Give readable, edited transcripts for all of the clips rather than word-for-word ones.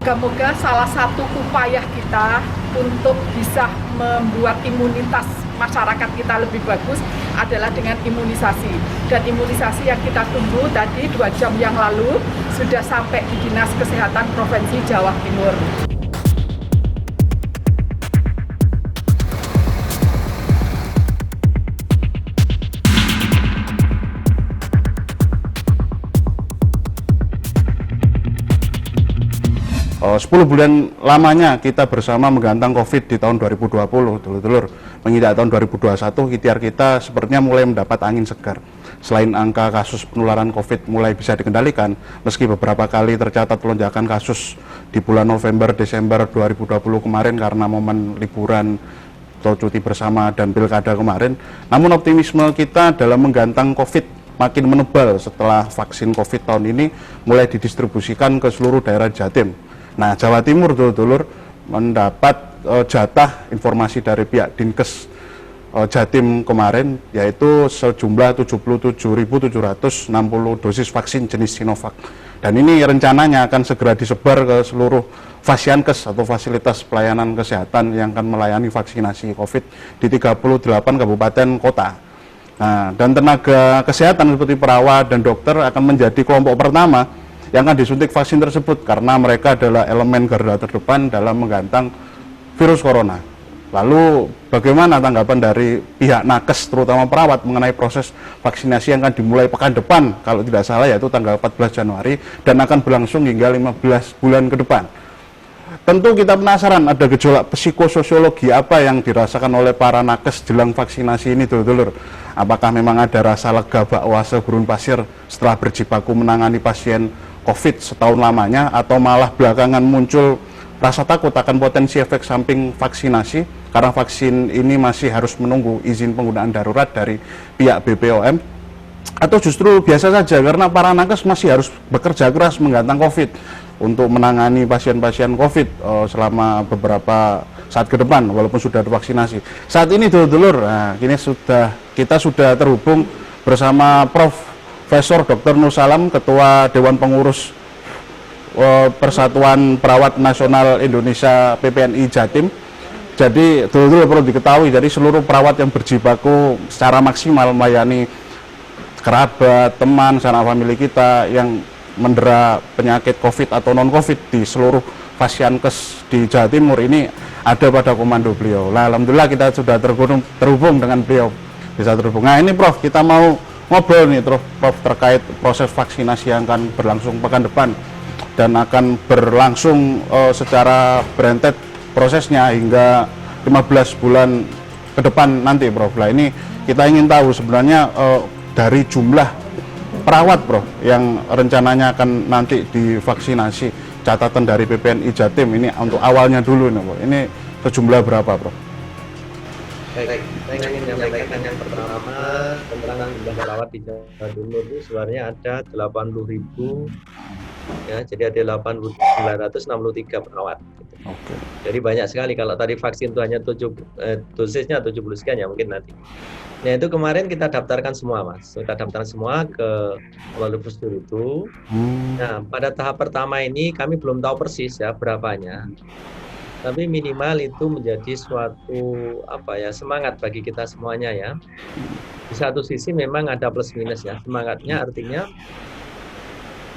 Moga-moga salah satu upaya kita untuk bisa membuat imunitas masyarakat kita lebih bagus adalah dengan imunisasi. Dan imunisasi yang kita tunggu tadi 2 jam yang lalu sudah sampai di Dinas Kesehatan Provinsi Jawa Timur. Oh, 10 bulan lamanya kita bersama menggantang COVID di tahun 2020, dulur-dulur. Menginjak tahun 2021, ikhtiar kita sepertinya mulai mendapat angin segar. Selain angka kasus penularan COVID mulai bisa dikendalikan, meski beberapa kali tercatat lonjakan kasus di bulan November, Desember 2020 kemarin karena momen liburan atau cuti bersama dan pilkada kemarin, namun optimisme kita dalam menggantang COVID makin menebal setelah vaksin COVID tahun ini mulai didistribusikan ke seluruh daerah Jatim. Nah, Jawa Timur, dulur-dulur, mendapat jatah informasi dari pihak Dinkes Jatim kemarin, yaitu sejumlah 77.760 dosis vaksin jenis Sinovac. Dan ini rencananya akan segera disebar ke seluruh Fasiankes atau fasilitas pelayanan kesehatan yang akan melayani vaksinasi COVID di 38 kabupaten kota. Nah, dan tenaga kesehatan seperti perawat dan dokter akan menjadi kelompok pertama yang akan disuntik vaksin tersebut karena mereka adalah elemen garda terdepan dalam menggantang virus corona. Lalu bagaimana tanggapan dari pihak nakes terutama perawat mengenai proses vaksinasi yang akan dimulai pekan depan kalau tidak salah, yaitu tanggal 14 Januari dan akan berlangsung hingga 15 bulan ke depan. Tentu kita penasaran ada gejolak psikososiologi apa yang dirasakan oleh para nakes jelang vaksinasi ini, dulur-dulur. Apakah memang ada rasa lega bak wase gurun pasir setelah berjibaku menangani pasien COVID setahun lamanya, atau malah belakangan muncul rasa takut akan potensi efek samping vaksinasi karena vaksin ini masih harus menunggu izin penggunaan darurat dari pihak BPOM, atau justru biasa saja karena para nakes masih harus bekerja keras menggantang COVID untuk menangani pasien-pasien COVID selama beberapa saat ke depan walaupun sudah divaksinasi. Saat ini, dulur-dulur, nah, kita sudah terhubung bersama Profesor Dr. Nur Salam, Ketua Dewan Pengurus Persatuan Perawat Nasional Indonesia PPNI Jatim. Jadi dulu perlu diketahui, jadi seluruh perawat yang berjibaku secara maksimal melayani kerabat, teman, sanak famili kita yang mendera penyakit COVID atau non-COVID di seluruh Fasiankes di Jawa Timur ini ada pada komando beliau. Nah, alhamdulillah kita sudah terhubung dengan beliau, bisa terhubung. Nah, ini Prof, kita mau ngobrol nih Prof terkait proses vaksinasi yang akan berlangsung pekan depan dan akan berlangsung secara berentet prosesnya hingga 15 bulan ke depan nanti, Prof. Nah, ini kita ingin tahu sebenarnya dari jumlah perawat, Prof, yang rencananya akan nanti divaksinasi, catatan dari PPNI Jatim ini untuk awalnya dulu nih, Prof. Ini sejumlah berapa, Prof? Baik, saya ingin menyampaikan yang pertama tentang jumlah perawat di Jawa Timur itu sebenarnya ada 80.000, ya, jadi ada 8.963 perawat. Gitu. Oke. Jadi banyak sekali. Kalau tadi vaksin itu hanya dosisnya 70 sekian ya mungkin nanti. Nah, itu kemarin kita daftarkan semua, Mas. Kita daftarkan semua ke melalui prosedur itu. Nah, pada tahap pertama ini kami belum tahu persis ya berapanya. Tapi minimal itu menjadi suatu semangat bagi kita semuanya ya. Di satu sisi memang ada plus minus ya. Semangatnya artinya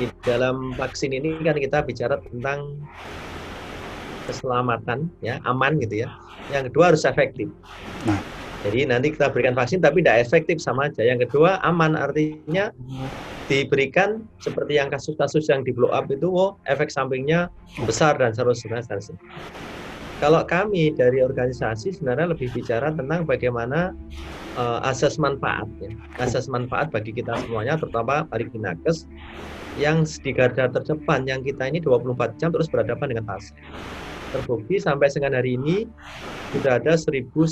di dalam vaksin ini kan kita bicara tentang keselamatan ya, aman gitu ya. Yang kedua harus efektif. Nah, jadi nanti kita berikan vaksin tapi tidak efektif sama aja. Yang kedua aman, artinya diberikan seperti yang kasus-kasus yang di blow up itu, efek sampingnya besar dan seterusnya. Kalau kami dari organisasi sebenarnya lebih bicara tentang bagaimana asas manfaat ya. Asas manfaat bagi kita semuanya, terutama dari Nakes yang di garda terdepan, yang kita ini 24 jam terus berhadapan dengan pasien. Terbukti sampai dengan hari ini sudah ada 1.970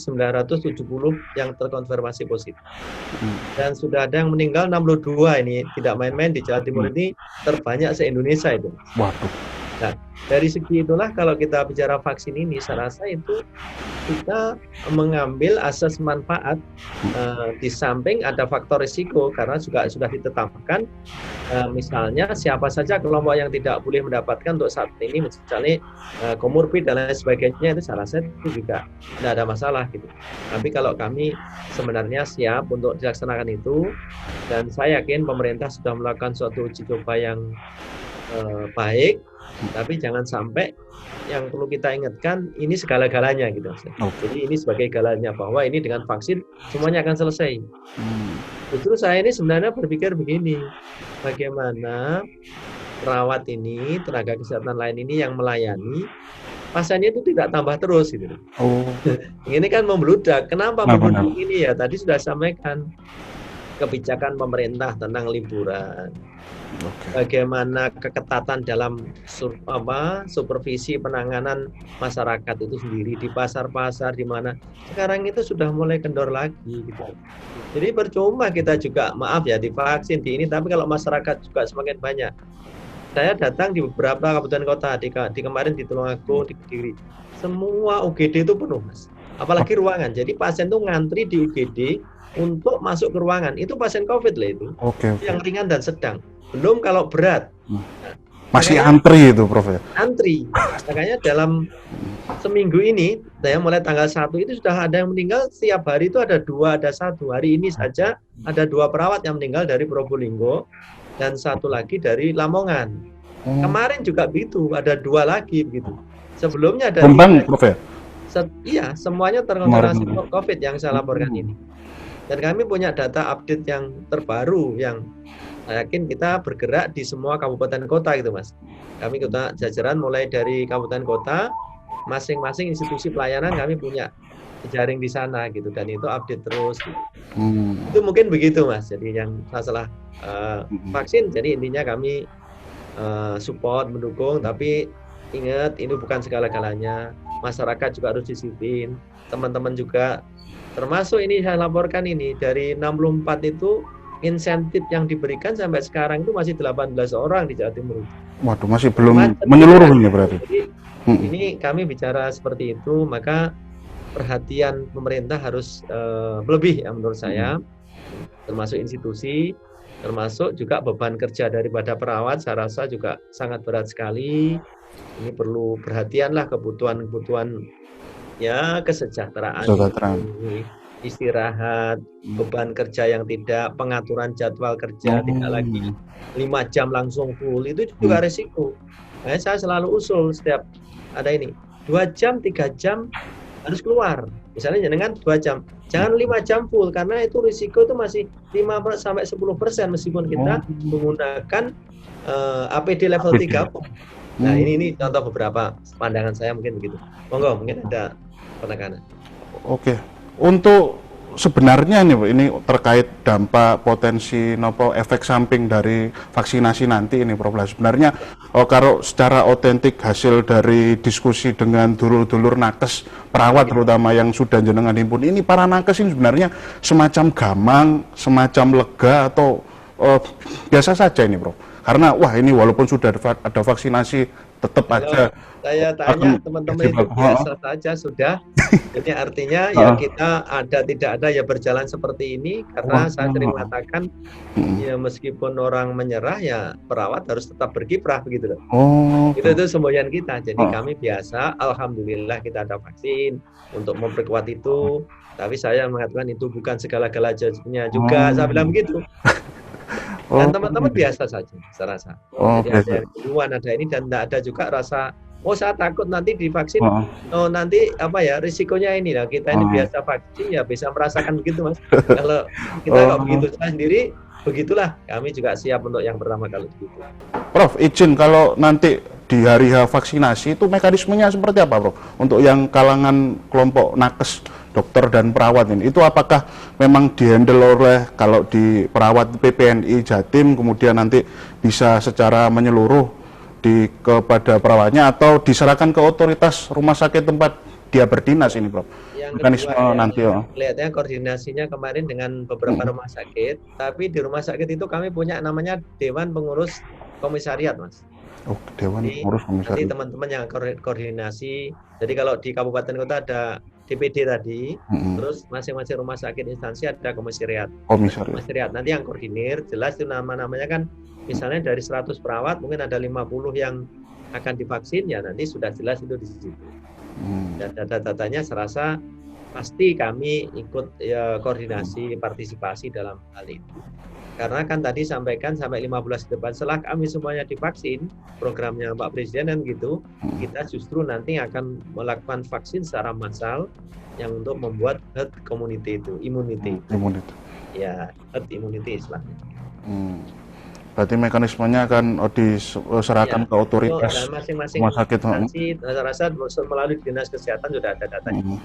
yang terkonfirmasi positif. Dan sudah ada yang meninggal 62, ini tidak main-main di Jawa Timur ini terbanyak se-Indonesia itu. waduh. Nah, dari segi itulah kalau kita bicara vaksin ini, saya rasa itu kita mengambil asas manfaat di samping ada faktor risiko karena juga sudah ditetapkan misalnya siapa saja kelompok yang tidak boleh mendapatkan untuk saat ini misalnya komorbid dan lain sebagainya itu saya rasa itu juga tidak ada masalah gitu. Tapi kalau kami sebenarnya siap untuk dilaksanakan itu dan saya yakin pemerintah sudah melakukan suatu uji coba yang baik, tapi jangan sampai yang perlu kita ingatkan ini segala-galanya gitu. Jadi ini sebagai galanya bahwa ini dengan vaksin semuanya akan selesai. Justru saya ini sebenarnya berpikir begini, bagaimana perawat ini, tenaga kesehatan lain ini yang melayani pasiennya itu tidak tambah terus gitu. Ini kan membludak. Kenapa membludak ini ya? Tadi sudah sampaikan kebijakan pemerintah tentang liburan. Bagaimana keketatan dalam supervisi penanganan masyarakat itu sendiri di pasar-pasar di mana sekarang itu sudah mulai kendor lagi gitu. Jadi percuma kita juga maaf ya divaksin di ini, tapi kalau masyarakat juga semakin banyak. Saya datang di beberapa kabupaten kota di kemarin di Tulungagung, di Kediri, semua UGD itu penuh mas. Apalagi ruangan. Jadi pasien itu ngantri di UGD untuk masuk ke ruangan. Itu pasien COVID lah itu. Yang ringan dan sedang. Belum kalau berat. Masih antri itu Prof ya? Antri. Makanya dalam seminggu ini, saya mulai tanggal 1 itu sudah ada yang meninggal, setiap hari itu ada 2, ada 1. Hari ini saja ada 2 perawat yang meninggal dari Probolinggo dan 1 lagi dari Lamongan. Kemarin juga begitu, ada 2 lagi begitu. Sebelumnya ada Jombang Prof ya? Iya, semuanya terkonfirmasi COVID yang saya laporkan ini. Dan kami punya data update yang terbaru yang saya yakin kita bergerak di semua kabupaten kota gitu mas. Kami kita jajaran mulai dari kabupaten kota, masing-masing institusi pelayanan kami punya jejaring di sana gitu dan itu update terus. Gitu. Itu mungkin begitu mas. Jadi yang masalah vaksin, jadi intinya kami support, mendukung, tapi ingat ini bukan segala-galanya. Masyarakat juga harus disiplin. Teman-teman juga termasuk ini saya laporkan ini dari 64 itu insentif yang diberikan sampai sekarang itu masih 18 orang di Jawa Timur. Waduh, masih belum menyeluruh ini berarti. Jadi, ini kami bicara seperti itu, maka perhatian pemerintah harus lebih ya menurut saya, termasuk institusi, termasuk juga beban kerja daripada perawat, saya rasa juga sangat berat sekali. Ini perlu perhatian lah kebutuhan ya kesejahteraan. Istirahat, beban kerja yang tidak, pengaturan jadwal kerja tidak lagi 5 jam langsung full, itu juga resiko. Nah, saya selalu usul setiap ada ini 2 jam, 3 jam harus keluar. Misalnya dengan 2 jam, jangan 5 jam full karena itu risiko itu masih 5-10% meskipun kita menggunakan APD level 3. Nah ini contoh beberapa pandangan saya mungkin begitu. Monggo mungkin ada penekanan. Oke. Untuk sebenarnya nih Bu, ini terkait dampak potensi efek samping dari vaksinasi nanti ini Prof. Sebenarnya kalau secara otentik hasil dari diskusi dengan dulur-dulur nakes perawat terutama yang sudah jenengan himpun ini, para nakes ini sebenarnya semacam gamang, semacam lega atau biasa saja ini Prof. Karena wah ini walaupun sudah ada vaksinasi tetap aja saya tanya teman-teman itu biasa saja sudah. Jadi artinya ya kita ada tidak ada ya berjalan seperti ini karena saya sering mengatakan ya meskipun orang menyerah ya perawat harus tetap berkiprah begitu loh. Itu semboyan kita. Jadi kami biasa, alhamdulillah kita ada vaksin untuk memperkuat itu. Tapi saya mengatakan itu bukan segala-galanya juga. Saya bilang begitu. Dan teman-teman biasa saja, saya rasa. Jadi ada duluan ada ini dan tidak ada juga rasa saya takut nanti divaksin, nanti apa ya risikonya ini lah. Kita ini biasa vaksin ya bisa merasakan begitu mas. Kalau kita nggak begitu saya sendiri, begitulah kami juga siap untuk yang pertama kali begitu. Prof, izin kalau nanti di hari vaksinasi itu mekanismenya seperti apa Prof? Untuk yang kalangan kelompok nakes, dokter dan perawat ini, itu apakah memang dihandle oleh kalau di perawat PPNI Jatim kemudian nanti bisa secara menyeluruh kepada perawatnya atau diserahkan ke otoritas rumah sakit tempat dia berdinas ini Prof? Yang mekanisme kedua, nanti kelihatannya koordinasinya kemarin dengan beberapa rumah sakit, tapi di rumah sakit itu kami punya namanya Dewan Pengurus Komisariat mas. Oh, Dewan Jadi Pengurus nanti Komisaris. teman-teman yang koordinasi. Jadi kalau di kabupaten kota ada DPD tadi, Mm-mm. terus masing-masing rumah sakit instansi ada komisariat. Komisaris. Komisariat nanti yang koordinir, jelas itu nama-namanya kan, misalnya dari 100 perawat mungkin ada 50 yang akan divaksin, ya nanti sudah jelas itu di situ. Hmm. Dan data-datanya serasa pasti kami ikut ya, koordinasi partisipasi dalam hal itu. Karena kan tadi sampaikan sampai 15 ke depan setelah kami semuanya divaksin, programnya Pak Presiden kan gitu, kita justru nanti akan melakukan vaksin secara massal yang untuk membuat herd community itu, immunity. Imunitas. Ya, herd immunity istilahnya. Berarti mekanismenya akan diserahkan Ya, ke otoritas dan masing-masing rumah sakit. instansi rasa melalui dinas kesehatan sudah ada datanya.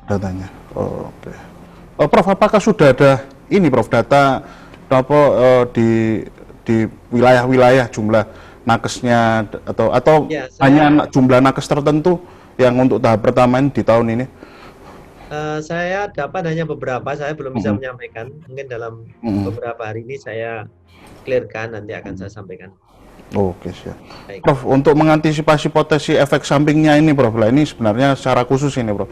Datanya. Oh, oke. Prof, apakah sudah ada ini, Prof, data apa di wilayah-wilayah jumlah nakesnya atau Ya, hanya jumlah nakes tertentu yang untuk tahap pertama ini di tahun ini? Saya dapat hanya beberapa, saya belum bisa menyampaikan. Mungkin dalam beberapa hari ini saya clearkan, nanti akan saya sampaikan. Oke, siap. Baik. Prof, untuk mengantisipasi potensi efek sampingnya ini, Prof, lah ini sebenarnya secara khusus ini, Prof,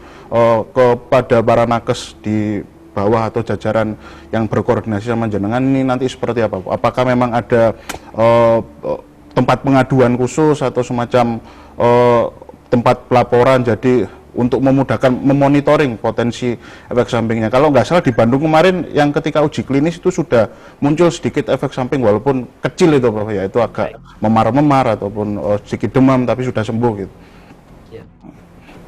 kepada para nakes di bawah atau jajaran yang berkoordinasi sama jenengan ini nanti seperti apa? Apakah memang ada tempat pengaduan khusus atau semacam tempat pelaporan jadi untuk memudahkan memonitoring potensi efek sampingnya? Kalau nggak salah di Bandung kemarin yang ketika uji klinis itu sudah muncul sedikit efek samping walaupun kecil itu, Prof, ya itu agak memar-memar ataupun sedikit demam tapi sudah sembuh gitu. Ya.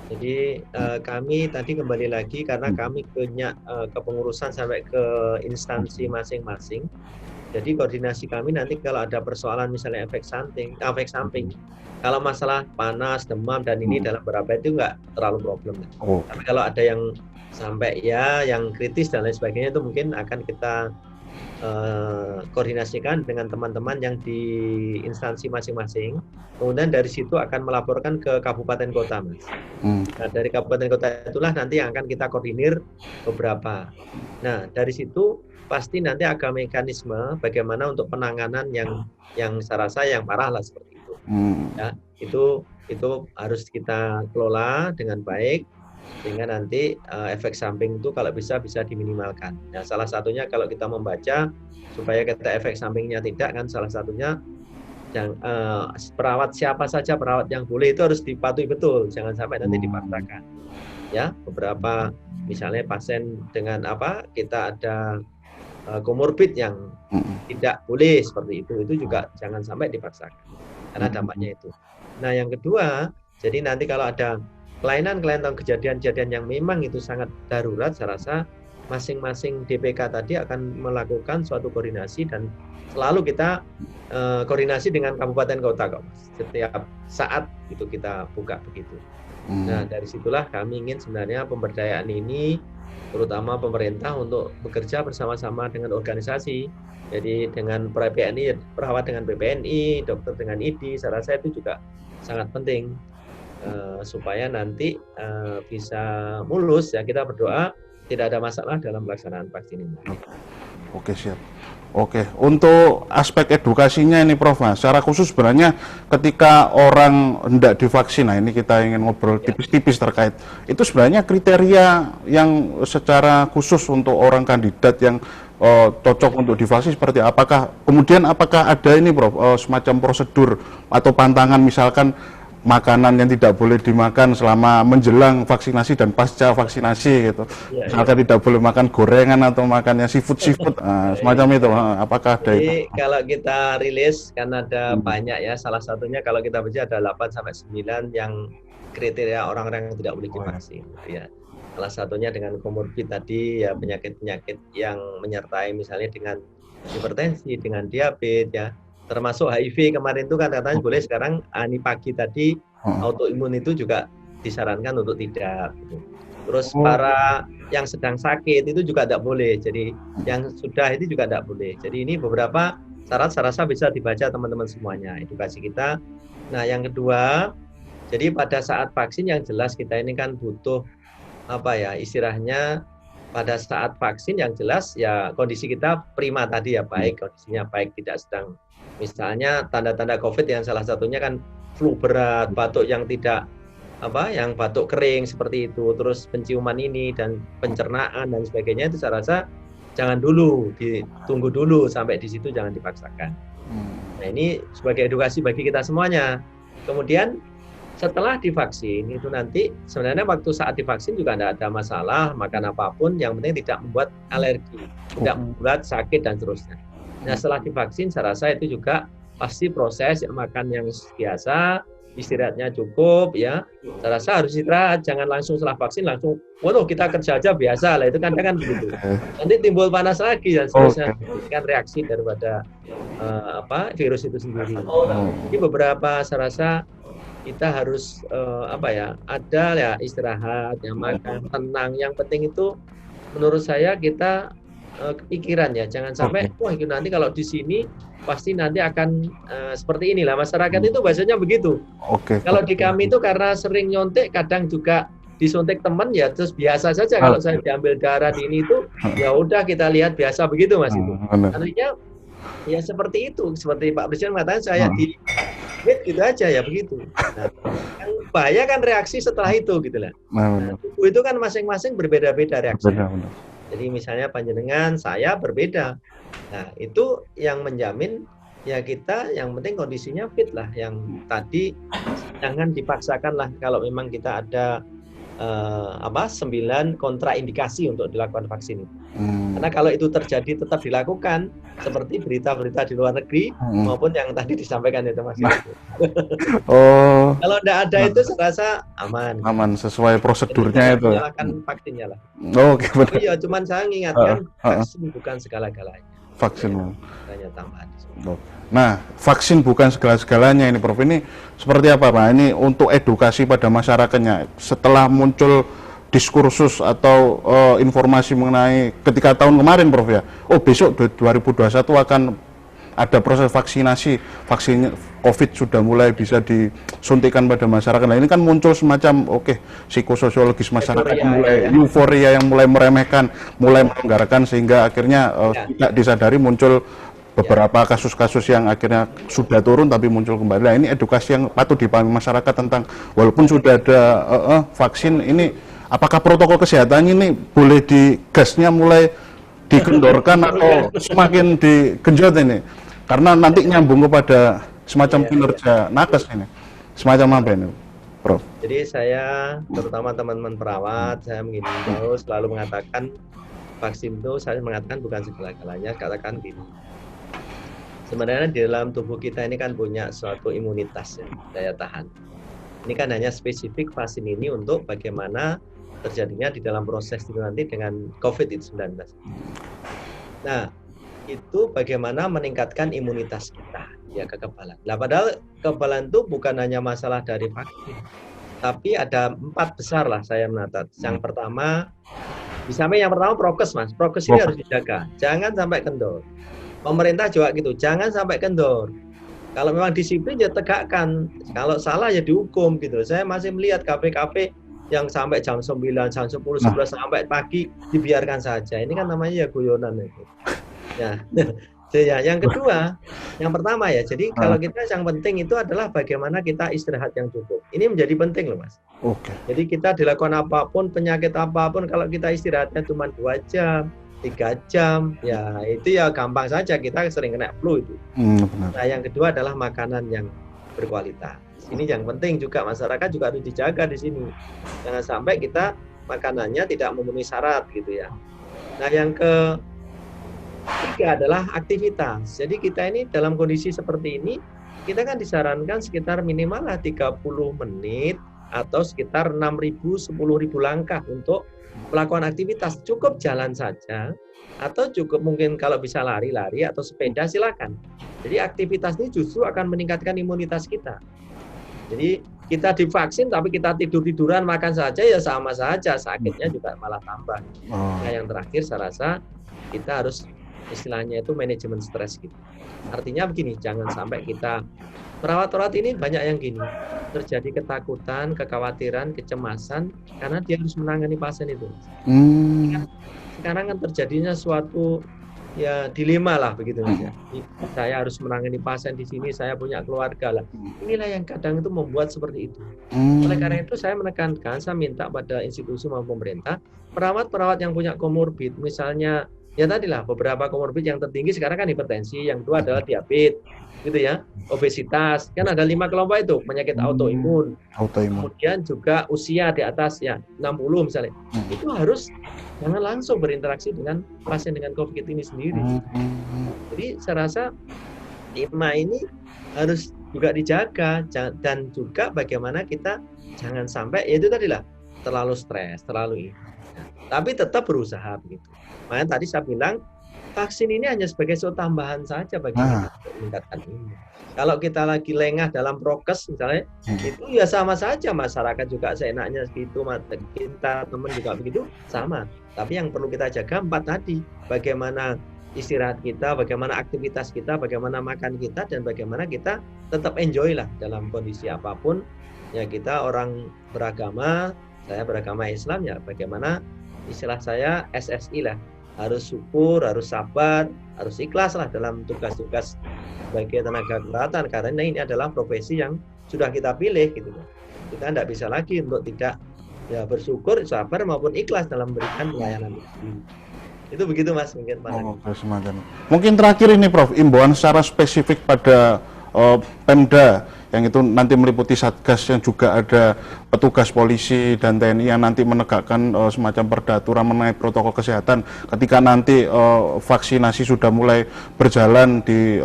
Jadi kami tadi kembali lagi karena kami punya kepengurusan sampai ke instansi masing-masing. Jadi koordinasi kami nanti kalau ada persoalan misalnya efek samping, kalau masalah panas, demam dan ini dalam beberapa itu nggak terlalu problem. Tapi kalau ada yang sampai ya yang kritis dan lain sebagainya itu mungkin akan kita koordinasikan dengan teman-teman yang di instansi masing-masing. Kemudian dari situ akan melaporkan ke kabupaten kota, Mas. Nah, dari kabupaten kota itulah nanti yang akan kita koordinir beberapa. Nah, dari situ pasti nanti ada mekanisme bagaimana untuk penanganan yang saya rasa yang parah lah seperti itu. Ya, itu harus kita kelola dengan baik sehingga nanti efek samping itu kalau bisa diminimalkan. Nah, salah satunya kalau kita membaca supaya kita efek sampingnya tidak kan salah satunya yang perawat siapa saja perawat yang boleh itu harus dipatuhi betul, jangan sampai nanti dipaksakan. Ya, beberapa misalnya pasien dengan kita ada komorbid yang tidak boleh seperti itu juga jangan sampai dipaksakan karena dampaknya itu. Nah, yang kedua, jadi nanti kalau ada kelainan-kelainan atau kejadian-kejadian yang memang itu sangat darurat, saya rasa masing-masing DPK tadi akan melakukan suatu koordinasi dan selalu kita koordinasi dengan kabupaten kota kok, setiap saat itu kita buka begitu. Nah, dari situlah kami ingin sebenarnya pemberdayaan ini terutama pemerintah untuk bekerja bersama-sama dengan organisasi. Jadi dengan PPNI, perawat dengan PPNI, dokter dengan ID, saya rasa itu juga sangat penting supaya nanti bisa mulus. Ya, kita berdoa tidak ada masalah dalam pelaksanaan vaksin ini. Oke, siap. Oke, untuk aspek edukasinya ini, Prof, secara khusus sebenarnya ketika orang hendak divaksin, nah ini kita ingin ngobrol tipis-tipis terkait itu sebenarnya kriteria yang secara khusus untuk orang kandidat yang cocok untuk divaksin seperti apakah ada ini, Prof, semacam prosedur atau pantangan misalkan makanan yang tidak boleh dimakan selama menjelang vaksinasi dan pasca vaksinasi gitu. Misalkan tidak boleh makan gorengan atau makannya seafood semacam itu. Apakah ada itu? Jadi kalau kita rilis kan ada banyak ya. Salah satunya kalau kita baca ada 8 sampai 9 yang kriteria orang-orang yang tidak boleh divaksin. Ya. Salah satunya dengan komorbid tadi ya penyakit-penyakit yang menyertai misalnya dengan hipertensi, dengan diabetes ya. Termasuk HIV kemarin itu kan katanya boleh, sekarang pagi tadi autoimun itu juga disarankan untuk tidak. Terus para yang sedang sakit itu juga tidak boleh, jadi yang sudah itu juga tidak boleh. Jadi ini beberapa syarat saya rasa bisa dibaca teman-teman semuanya, edukasi kita. Nah, yang kedua, jadi pada saat vaksin yang jelas kita ini kan butuh istilahnya pada saat vaksin yang jelas ya kondisi kita prima tadi ya, baik kondisinya baik, tidak sedang Misalnya tanda-tanda COVID yang salah satunya kan flu berat, batuk yang tidak yang batuk kering seperti itu, terus penciuman ini dan pencernaan dan sebagainya, itu saya rasa jangan dulu, ditunggu dulu sampai di situ, jangan dipaksakan. Nah, ini sebagai edukasi bagi kita semuanya. Kemudian setelah divaksin itu nanti sebenarnya waktu saat divaksin juga tidak ada masalah, makan apapun yang penting tidak membuat alergi, tidak membuat sakit dan seterusnya. Nah, setelah divaksin saya rasa itu juga pasti proses makan yang biasa, istirahatnya cukup ya. Saya rasa harus istirahat, jangan langsung setelah vaksin langsung waduh kita kerja aja biasa lah, itu kan begitu. Nanti timbul panas lagi dan seterusnya. Ini kan reaksi daripada virus itu sendiri. Jadi beberapa saya rasa kita harus ada ya istirahat, ya makan, tenang. Yang penting itu menurut saya kita kepikiran ya, jangan sampai wah itu nanti kalau di sini pasti nanti akan seperti inilah masyarakat itu bahasanya begitu. Kalau di kami itu karena sering nyontek, kadang juga disuntik teman ya terus biasa saja kalau saya diambil darah di ini itu ya udah kita lihat biasa begitu Mas itu. Artinya ya seperti itu, seperti Pak Presiden mengatakan saya di gitu aja ya begitu. Nah, yang bahaya kan reaksi setelah itu gitu lah. Nah, tubuh itu kan masing-masing berbeda-beda reaksi. Jadi misalnya panjenengan, saya berbeda. Nah, itu yang menjamin ya kita yang penting kondisinya fit lah. Yang tadi jangan dipaksakan lah kalau memang kita ada 9 kontraindikasi untuk dilakukan vaksin itu. Karena kalau itu terjadi tetap dilakukan seperti berita-berita di luar negeri maupun yang tadi disampaikan itu Mas. Kalau tidak ada itu saya rasa aman. Aman sesuai prosedurnya itu. Menyalakan vaksinnya lah. Oke, benar. Iya, cuman saya mengingatkan vaksin bukan segala-galanya. Vaksin. Hanya tambahan. Nah, vaksin bukan segala-galanya ini Prof. Ini seperti apa Pak? Ini untuk edukasi pada masyarakatnya. Setelah muncul diskursus atau informasi mengenai ketika tahun kemarin Prof ya. Oh, besok 2021 akan ada proses vaksinasi. Vaksin COVID sudah mulai bisa disuntikan pada masyarakat. Nah, ini kan muncul semacam psikososiologis masyarakat mulai euforia yang mulai meremehkan, mulai melonggarkan sehingga akhirnya tidak disadari muncul beberapa kasus-kasus yang akhirnya sudah turun tapi muncul kembali. Nah, ini edukasi yang patut dipahami masyarakat tentang walaupun sudah ada vaksin ini, apakah protokol kesehatan ini boleh digasnya mulai dikendorkan atau semakin digenjot ini? Karena nanti nyambung kepada semacam kinerja nakes ini. Semacam apa ini, Prof? Jadi saya terutama teman-teman perawat, saya mengimbau selalu mengatakan vaksin itu saya mengatakan bukan segala-galanya, katakan gini. Sebenarnya di dalam tubuh kita ini kan punya suatu imunitas ya, daya tahan. Ini kan hanya spesifik vaksin ini untuk bagaimana terjadinya di dalam proses itu nanti dengan COVID-19. Nah, itu bagaimana meningkatkan imunitas kita, ya kekebalan. Nah, padahal kekebalan itu bukan hanya masalah dari vaksin, tapi ada 4 besar lah saya mencatat. Yang pertama, yang pertama prokes Mas, prokes ini harus dijaga, jangan sampai kendor. Pemerintah juga gitu, jangan sampai kendor. Kalau memang disiplin ya tegakkan, kalau salah ya dihukum gitu. Saya masih melihat kafe-kafe yang sampai jam 9, jam 10, 11 sampai pagi dibiarkan saja. Ini kan namanya ya guyonan itu. Ya, yang kedua, yang pertama ya. Jadi kalau kita yang penting itu adalah bagaimana kita istirahat yang cukup. Ini menjadi penting loh Mas. Jadi kita dilakukan apapun, penyakit apapun, kalau kita istirahatnya cuma 2 jam, 3 jam, ya itu ya gampang saja kita sering kena flu itu. Benar. Nah, yang kedua adalah makanan yang berkualitas. Ini yang penting juga, masyarakat juga harus dijaga di sini. Jangan sampai kita makanannya tidak memenuhi syarat gitu ya. Nah, yang ketiga adalah aktivitas. Jadi kita ini dalam kondisi seperti ini, kita kan disarankan sekitar minimal 30 menit atau sekitar 6.000, 10.000 langkah untuk melakukan aktivitas. Cukup jalan saja atau cukup mungkin kalau bisa lari-lari atau sepeda silakan. Jadi aktivitas ini justru akan meningkatkan imunitas kita. Jadi kita divaksin tapi kita tidur-tiduran makan saja ya sama saja, sakitnya juga malah tambah. Nah, yang terakhir saya rasa kita harus istilahnya itu manajemen stres gitu. Artinya begini, jangan sampai kita perawat-perawat ini banyak yang gini, terjadi ketakutan, kekhawatiran, kecemasan karena dia harus menangani pasien itu. Sekarang kan terjadinya suatu ya dilema lah begitu Mas ya. Saya harus menangani pasien di sini, saya punya keluarga lah. Inilah yang kadang itu membuat seperti itu. Oleh karena itu saya menekankan, saya minta pada institusi maupun pemerintah, perawat-perawat yang punya komorbid, misalnya ya tadilah beberapa komorbid yang tertinggi sekarang kan hipertensi, yang kedua adalah diabetes, gitu ya, obesitas, kan ada 5 kelompok itu, penyakit autoimun, kemudian juga usia di atas ya 60 misalnya, itu harus jangan langsung berinteraksi dengan pasien dengan COVID ini sendiri. Jadi saya rasa 5 ini harus juga dijaga, dan juga bagaimana kita jangan sampai ya itu tadilah terlalu stres, terlalu ini. Tapi tetap berusaha begitu. Makanya tadi saya bilang vaksin ini hanya sebagai suatu tambahan saja bagi kita untuk meningkatkan ini. Kalau kita lagi lengah dalam prokes misalnya, itu ya sama saja, masyarakat juga seenaknya gitu, kita teman juga begitu, sama. Tapi yang perlu kita jaga 4 tadi, bagaimana istirahat kita, bagaimana aktivitas kita, bagaimana makan kita, dan bagaimana kita tetap enjoy lah dalam kondisi apapun. Ya kita orang beragama, saya beragama Islam ya, bagaimana istilah saya SSI lah, harus syukur, harus sabar, harus ikhlas lah dalam tugas-tugas sebagai tenaga kesehatan, karena ini adalah profesi yang sudah kita pilih gitu. Kita tidak bisa lagi untuk tidak ya bersyukur, sabar maupun ikhlas dalam memberikan pelayanan itu. Itu begitu Mas mungkin Pak. Mungkin terakhir ini Prof, imbauan secara spesifik pada Pemda yang itu nanti meliputi Satgas, yang juga ada petugas polisi dan TNI yang nanti menegakkan semacam peraturan mengenai protokol kesehatan ketika nanti vaksinasi sudah mulai berjalan di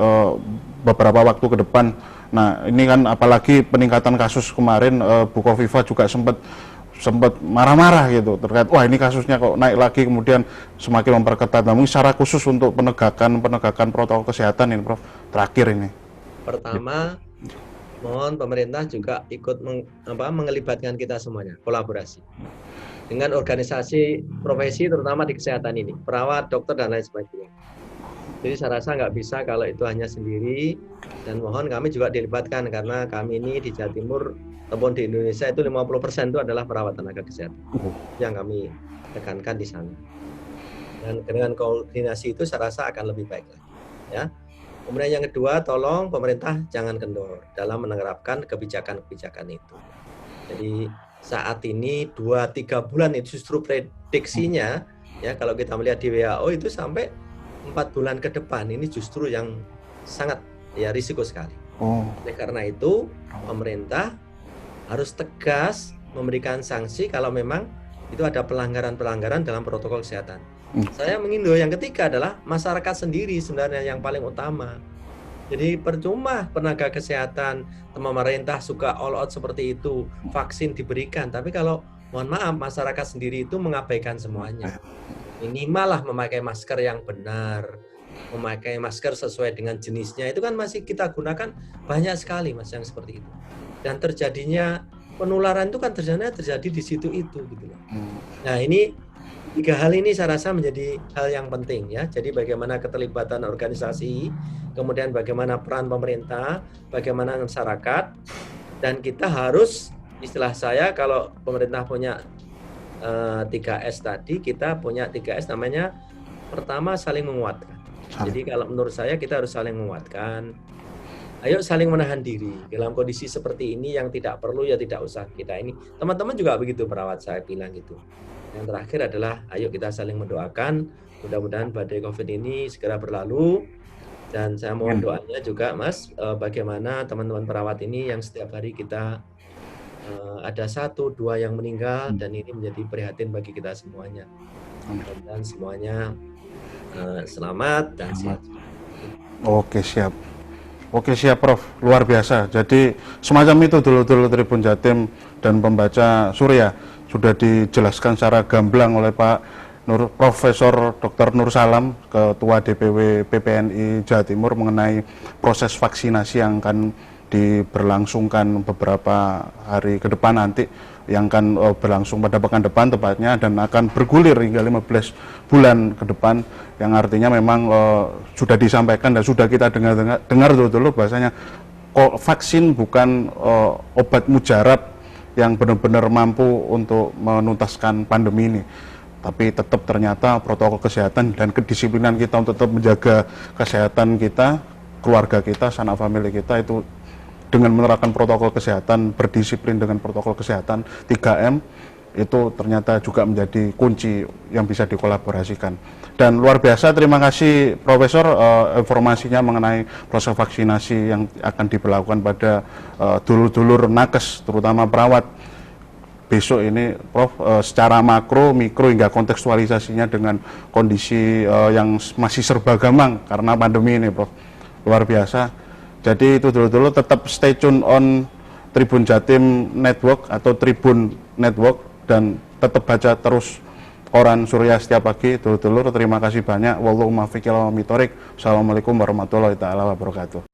beberapa waktu ke depan. Nah ini kan apalagi peningkatan kasus kemarin, Bu Kofifa juga sempat marah-marah gitu terkait wah ini kasusnya kok naik lagi, kemudian semakin memperketat. Namun secara khusus untuk penegakan protokol kesehatan ini Prof, terakhir ini. Pertama, mohon pemerintah juga ikut mengelibatkan kita semuanya, kolaborasi dengan organisasi profesi terutama di kesehatan ini, perawat, dokter dan lain sebagainya. Jadi saya rasa nggak bisa kalau itu hanya sendiri, dan mohon kami juga dilibatkan karena kami ini di Jawa Timur ataupun di Indonesia itu 50% itu adalah perawat tenaga kesehatan yang kami tekankan di sana. Dan dengan koordinasi itu saya rasa akan lebih baik lagi. Ya. Kemudian yang kedua, tolong pemerintah jangan kendor dalam menerapkan kebijakan-kebijakan itu. Jadi saat ini 2-3 bulan itu justru prediksinya ya kalau kita melihat di WHO itu sampai 4 bulan ke depan ini justru yang sangat ya risiko sekali. Oleh karena itu pemerintah harus tegas memberikan sanksi kalau memang itu ada pelanggaran-pelanggaran dalam protokol kesehatan. Saya mengimbau yang ketiga adalah masyarakat sendiri sebenarnya yang paling utama. Jadi percuma tenaga kesehatan, pemerintah suka all out seperti itu, vaksin diberikan, tapi kalau mohon maaf masyarakat sendiri itu mengabaikan semuanya. Minimal lah memakai masker yang benar, memakai masker sesuai dengan jenisnya, itu kan masih kita gunakan banyak sekali Mas yang seperti itu. Dan terjadinya penularan itu kan terjadi di situ itu gitu. Nah ini 3 hal ini saya rasa menjadi hal yang penting ya. Jadi bagaimana keterlibatan organisasi, kemudian bagaimana peran pemerintah, bagaimana masyarakat, dan kita harus, istilah saya kalau pemerintah punya 3S tadi, kita punya 3S namanya, pertama saling menguatkan. Jadi kalau menurut saya kita harus saling menguatkan. Ayo saling menahan diri dalam kondisi seperti ini, yang tidak perlu ya tidak usah kita ini. Teman-teman juga begitu, perawat saya bilang gitu. Yang terakhir adalah ayo kita saling mendoakan, mudah-mudahan badai COVID ini segera berlalu. Dan saya mohon doanya juga Mas, bagaimana teman-teman perawat ini yang setiap hari kita ada 1-2 yang meninggal, dan ini menjadi prihatin bagi kita semuanya. Dan semuanya selamat dan sehat. Oke siap Prof, luar biasa. Jadi semacam itu dulu Tribun Jatim dan pembaca Surya sudah dijelaskan secara gamblang oleh Pak Profesor Dr. Nur Salam, Ketua DPW PPNI Jawa Timur, mengenai proses vaksinasi yang akan diberlangsungkan beberapa hari ke depan nanti, yang akan berlangsung pada pekan depan tepatnya, dan akan bergulir hingga 15 bulan ke depan, yang artinya memang sudah disampaikan dan sudah kita dengar dulu bahasanya vaksin bukan obat mujarab yang benar-benar mampu untuk menuntaskan pandemi ini. Tapi tetap ternyata protokol kesehatan dan kedisiplinan kita untuk tetap menjaga kesehatan kita, keluarga kita, sanak famili kita itu dengan menerapkan protokol kesehatan, berdisiplin dengan protokol kesehatan 3M, itu ternyata juga menjadi kunci yang bisa dikolaborasikan. Dan luar biasa, terima kasih Profesor informasinya mengenai proses vaksinasi yang akan diberlakukan pada dulur-dulur nakes, terutama perawat. Besok ini Prof secara makro, mikro hingga kontekstualisasinya dengan kondisi yang masih serba gamang karena pandemi ini Prof. Luar biasa. Jadi itu dulu tetap stay tune on Tribun Jatim Network atau Tribun Network dan tetap baca terus koran Surya setiap pagi. Dulur-dulur terima kasih banyak. Wallahu muwaffiq ila aqwamit thoriq. Assalamualaikum warahmatullahi taala wabarakatuh.